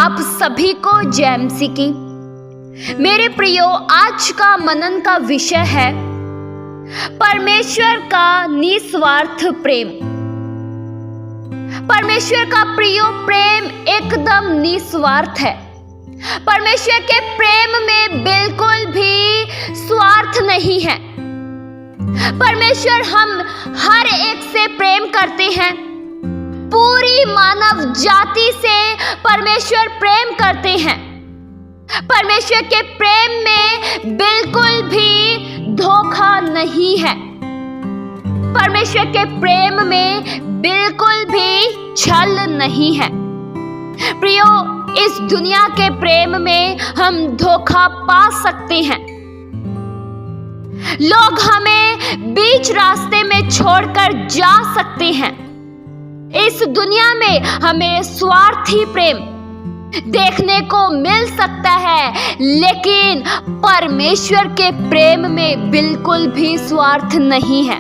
आप सभी को जय मसीह की। मेरे प्रियो, आज का मनन का विषय है परमेश्वर का निस्वार्थ प्रेम। परमेश्वर का प्रियो प्रेम एकदम निस्वार्थ है। परमेश्वर के प्रेम में बिल्कुल भी स्वार्थ नहीं है। परमेश्वर हम हर एक से प्रेम करते हैं। पूरी मानव जाति से परमेश्वर प्रेम करते हैं। परमेश्वर के प्रेम में बिल्कुल भी धोखा नहीं है। परमेश्वर के प्रेम में बिल्कुल भी छल नहीं है। प्रियो, इस दुनिया के प्रेम में हम धोखा पा सकते हैं। लोग हमें बीच रास्ते में छोड़कर जा सकते हैं। इस दुनिया में हमें स्वार्थी प्रेम देखने को मिल सकता है, लेकिन परमेश्वर के प्रेम में बिल्कुल भी स्वार्थ नहीं है।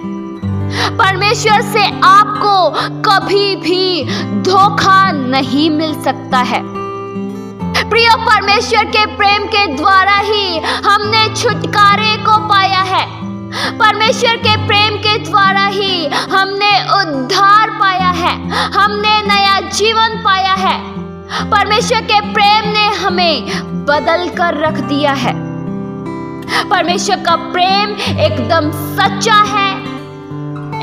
परमेश्वर से आपको कभी भी धोखा नहीं मिल सकता है। प्रिय, परमेश्वर के प्रेम के द्वारा ही हमने छुटकारे को पाया है। परमेश्वर के प्रेम के द्वारा ही हमने उद्धार पाया है, हमने नया जीवन पाया है। परमेश्वर के प्रेम ने हमें बदल कर रख दिया है। परमेश्वर का प्रेम एकदम सच्चा है,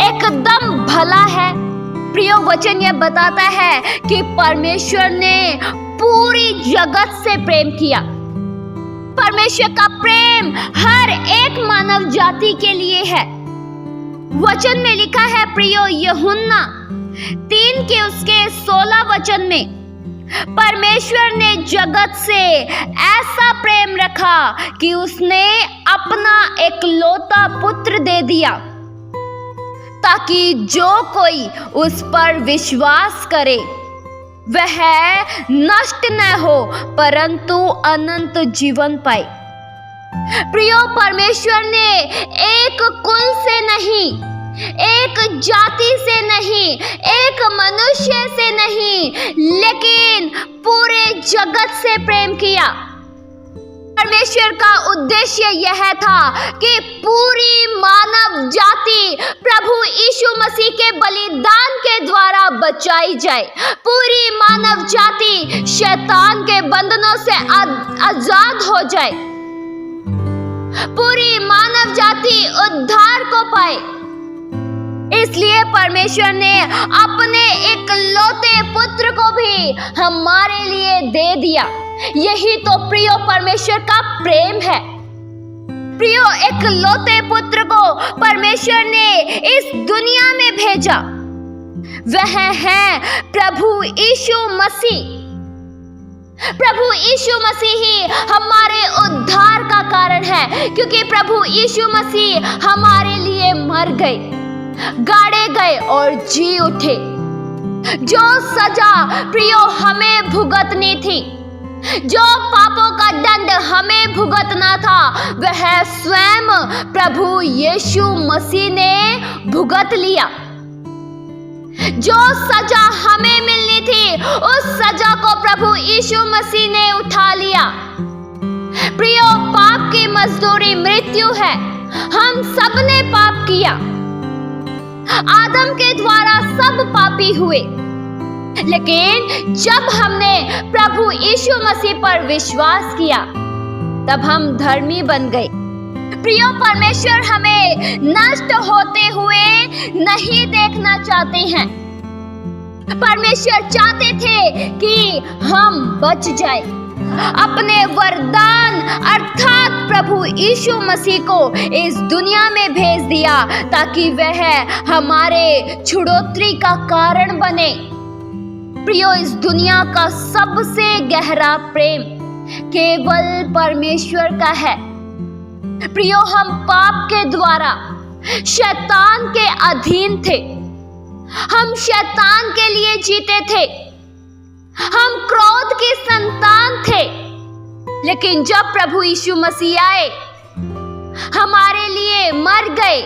एकदम भला है। प्रिय, वचन यह बताता है कि परमेश्वर ने पूरी जगत से प्रेम किया। परमेश्वर का प्रेम हर एक मानव जाति के लिए है। वचन में लिखा है प्रियो, यूहन्ना 3 के उसके 16 वचन में, परमेश्वर ने जगत से ऐसा प्रेम रखा कि उसने अपना एकलौता पुत्र दे दिया, ताकि जो कोई उस पर विश्वास करे वह नष्ट न हो परंतु अनंत जीवन पाए। प्रियो, परमेश्वर ने एक कुल से नहीं, एक जाति से नहीं, एक मनुष्य से नहीं, लेकिन पूरे जगत से प्रेम किया। परमेश्वर का उद्देश्य यह था कि पूरी मानव जाति प्रभु यीशु मसीह के बलिदान के द्वारा बचाई जाए। पूरी मानव जाति शैतान के बंधनों से आजाद हो जाए। पूरी मानव जाति उद्धार को पाए। इसलिए परमेश्वर ने अपने एकलौते पुत्र को भी हमारे लिए दे दिया। यही तो प्रियो परमेश्वर का प्रेम है। प्रियो, एकलौते पुत्र को परमेश्वर ने इस दुनिया में भेजा। वह है प्रभु यीशु मसीह। प्रभु यीशु मसीह ही हमारे उद्धार का कारण है, क्योंकि प्रभु यीशु मसीह हमारे लिए मर गए, गाड़े गए और जी उठे। जो सजा प्रियो हमें भुगतनी थी, जो पापों का दंड हमें भुगतना था, वह स्वयं प्रभु यीशु मसीह ने भुगत लिया। जो सजा हमें मिलनी थी, उस सजा को प्रभु यीशु मसीह ने उठा लिया। प्रियो, पाप की मजदूरी मृत्यु है। हम सब ने पाप किया। आदम के द्वारा सब पापी हुए, लेकिन जब हमने प्रभु यीशु मसीह पर विश्वास किया, तब हम धर्मी बन गए। प्रियो, परमेश्वर हमें नष्ट होते हुए नहीं देखना चाहते हैं। परमेश्वर चाहते थे कि हम बच जाए। अपने वरदान अर्थात प्रभु यीशु मसीह को इस दुनिया में भेज दिया, ताकि वह हमारे छुड़ौती का कारण बने। प्रियो, इस दुनिया का सबसे गहरा प्रेम केवल परमेश्वर का है। प्रियो, हम पाप के द्वारा शैतान के अधीन थे। हम शैतान के लिए जीते थे। हम क्रोध की संतान थे। लेकिन जब प्रभु यीशु मसीह आए, हमारे लिए मर गए,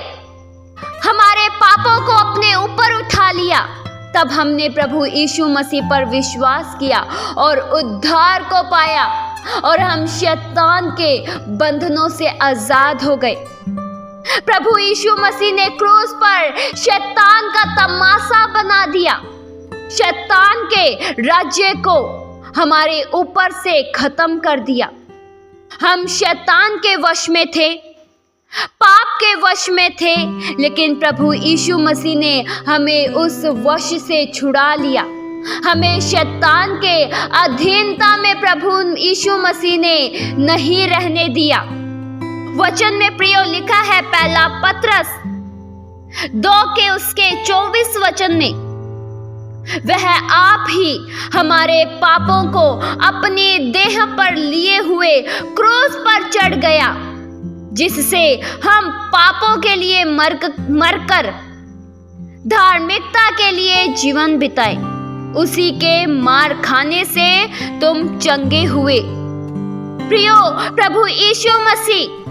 हमारे पापों को अपने ऊपर उठा लिया, तब हमने प्रभु यीशु मसीह पर विश्वास किया और उद्धार को पाया और हम शैतान के बंधनों से आजाद हो गए। प्रभु यीशु मसीह ने क्रूस पर शैतान का तमाशा बना दिया, शैतान के राज्य को हमारे ऊपर से खत्म कर दिया। हम शैतान के वश में थे, पाप के वश में थे, लेकिन प्रभु यीशु मसीह ने हमें उस वश से छुड़ा लिया। हमें शैतान के अधीनता में प्रभु यीशु मसीह ने नहीं रहने दिया। वचन में प्रियो लिखा है, पहला पतरस 2 के उसके 24 वचन में, वह आप ही हमारे पापों को अपनी देह पर लिए हुए क्रूस पर चढ़ गया, जिससे हम पापों के लिए मरकर धार्मिकता के लिए जीवन बिताए। उसी के मार खाने से तुम चंगे हुए। प्रियो, प्रभु यीशु मसीह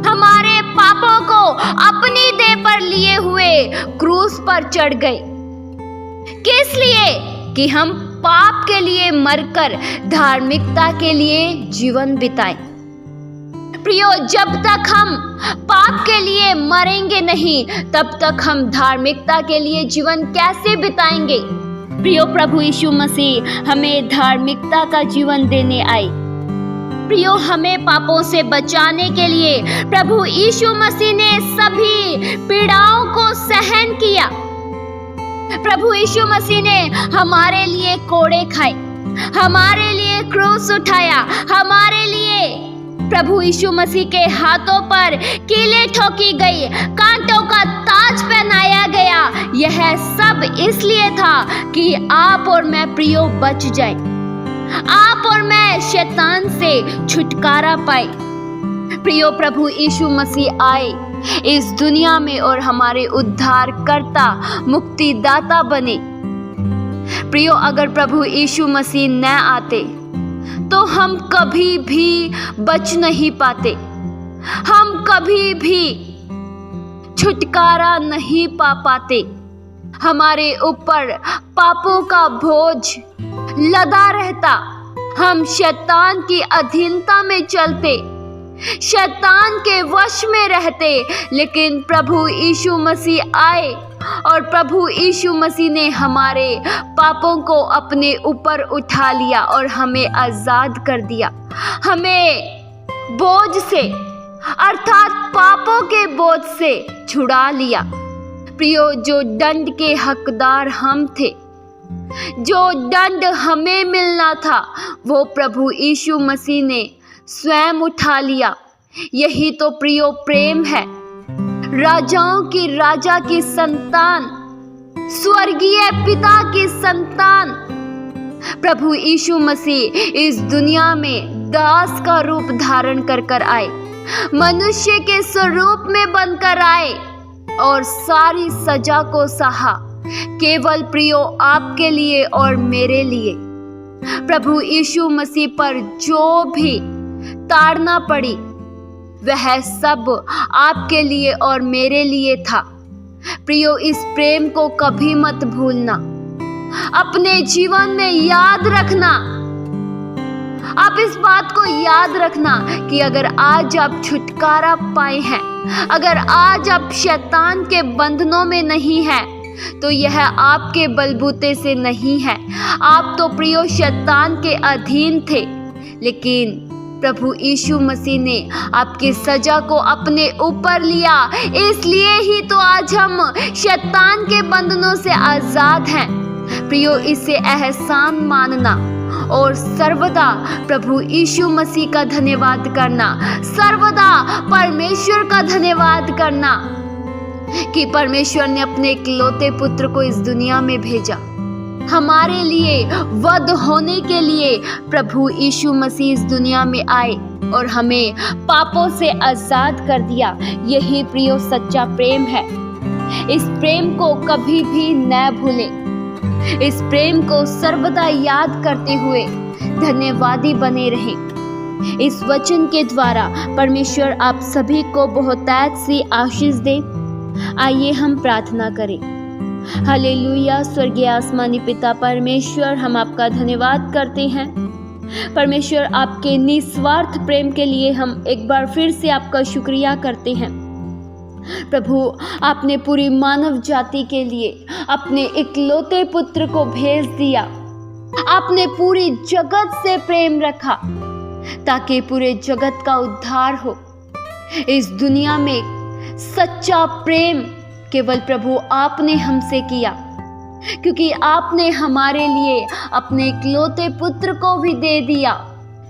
हमारे पापों को अपनी देह पर लिए हुए क्रूस पर चढ़ गए। किस लिए? कि हम पाप के लिए मरकर धार्मिकता के लिए जीवन बिताए। प्रियो, जब तक हम पाप के लिए मरेंगे नहीं, तब तक हम धार्मिकता के लिए जीवन कैसे बिताएंगे? प्रियो, प्रभु यीशु मसीह हमें धार्मिकता का जीवन देने आए। प्रियो, हमें पापों से बचाने के लिए प्रभु यीशु मसीह ने सभी पीड़ाओं को सहन किया। प्रभु यीशु मसीह ने हमारे लिए कोड़े खाए, हमारे लिए क्रूस उठाया, हमारे लिए प्रभु यीशु मसीह के हाथों पर कीलें ठोकी गई, कांटों का ताज पहनाया गया। यह सब इसलिए था कि आप और मैं प्रियो बच जाए, आप और मैं शैतान से छुटकारा पाए। प्रियो, प्रभु यीशु मसीह आए इस दुनिया में और हमारे उद्धारकर्ता, मुक्तिदाता बने। प्रियो, अगर प्रभु यीशु मसीह न आते तो हम कभी भी बच नहीं पाते, हम कभी भी छुटकारा नहीं पा पाते। हमारे ऊपर पापों का बोझ लदा रहता, हम शैतान की अधीनता में चलते, शैतान के वश में रहते। लेकिन प्रभु यीशु मसीह आए और प्रभु यीशु मसीह ने हमारे पापों को अपने ऊपर उठा लिया और हमें आजाद कर दिया। हमें बोझ से, अर्थात पापों के बोझ से छुड़ा लिया। प्रियो, जो दंड के हकदार हम थे, जो दंड हमें मिलना था, वो प्रभु यीशु मसीह ने स्वयं उठा लिया। यही तो प्रियो प्रेम है। राजाओं की राजा की संतान, स्वर्गीय पिता की संतान प्रभु यीशु मसीह इस दुनिया में दास का रूप धारण कर आए, मनुष्य के स्वरूप में बनकर आए और सारी सजा को सहा, केवल प्रियो आपके लिए और मेरे लिए। प्रभु यीशु मसीह पर जो भी ताड़ना पड़ी, वह सब आपके लिए और मेरे लिए था। प्रियो, इस प्रेम को कभी मत भूलना, अपने जीवन में याद रखना। आप इस बात को याद रखना कि अगर आज आप छुटकारा पाए हैं, अगर आज आप शैतान के बंधनों में नहीं हैं, तो यह आपके बलबूते से नहीं है। आप तो प्रियो शैतान के अधीन थे, लेकिन प्रभु यीशु मसीह ने आपकी सजा को अपने ऊपर लिया। इसलिए ही तो आज हम शैतान के बंधनों से आजाद हैं। प्रियो, इसे एहसान मानना और सर्वदा प्रभु यीशु मसीह का धन्यवाद करना, सर्वदा परमेश्वर का धन्यवाद करना कि परमेश्वर ने अपने इकलौते पुत्र को इस दुनिया में भेजा। हमारे लिए वध होने के लिए प्रभु यीशु मसीह इस दुनिया में आए और हमें पापों से आजाद कर दिया। यही प्रियो सच्चा प्रेम है। इस प्रेम को कभी भी न भूलें। इस प्रेम को सर्वदा याद करते हुए धन्यवादी बने रहें। इस वचन के द्वारा परमेश्वर आप सभी को बहुतायत सी आशीष दे। आइए हम प्रार्थना करें। हालेलुया। स्वर्गीय आसमानी पिता परमेश्वर, हम आपका धन्यवाद करते हैं। परमेश्वर, आपके निस्वार्थ प्रेम के लिए हम एक बार फिर से आपका शुक्रिया करते हैं। प्रभु, आपने पूरी मानव जाति के लिए अपने इकलौते पुत्र को भेज दिया। आपने पूरी जगत से प्रेम रखा ताकि पूरे जगत का उद्धार हो। इस दुनिया में सच्चा प्रेम केवल प्रभु आपने हमसे किया, क्योंकि आपने हमारे लिए अपने इकलौते पुत्र को भी दे दिया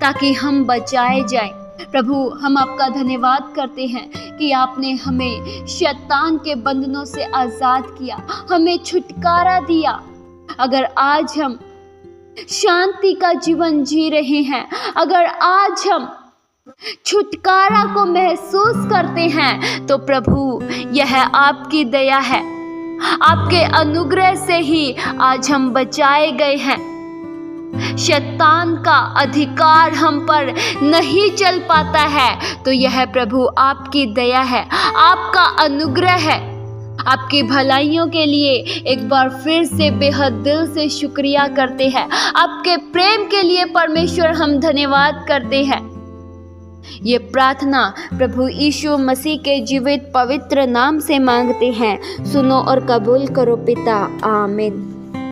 ताकि हम बचाए जाएं। प्रभु, हम आपका धन्यवाद करते हैं कि आपने हमें शैतान के बंधनों से आज़ाद किया, हमें छुटकारा दिया। अगर आज हम शांति का जीवन जी रहे हैं, अगर आज हम छुटकारा को महसूस करते हैं, तो प्रभु यह आपकी दया है। आपके अनुग्रह से ही आज हम बचाए गए हैं। शैतान का अधिकार हम पर नहीं चल पाता है, तो यह प्रभु आपकी दया है, आपका अनुग्रह है। आपकी भलाइयों के लिए एक बार फिर से बेहद दिल से शुक्रिया करते हैं। आपके प्रेम के लिए परमेश्वर हम धन्यवाद करते हैं। ये प्रार्थना प्रभु यीशु मसीह के जीवित पवित्र नाम से मांगते हैं। सुनो और कबूल करो पिता। आमीन।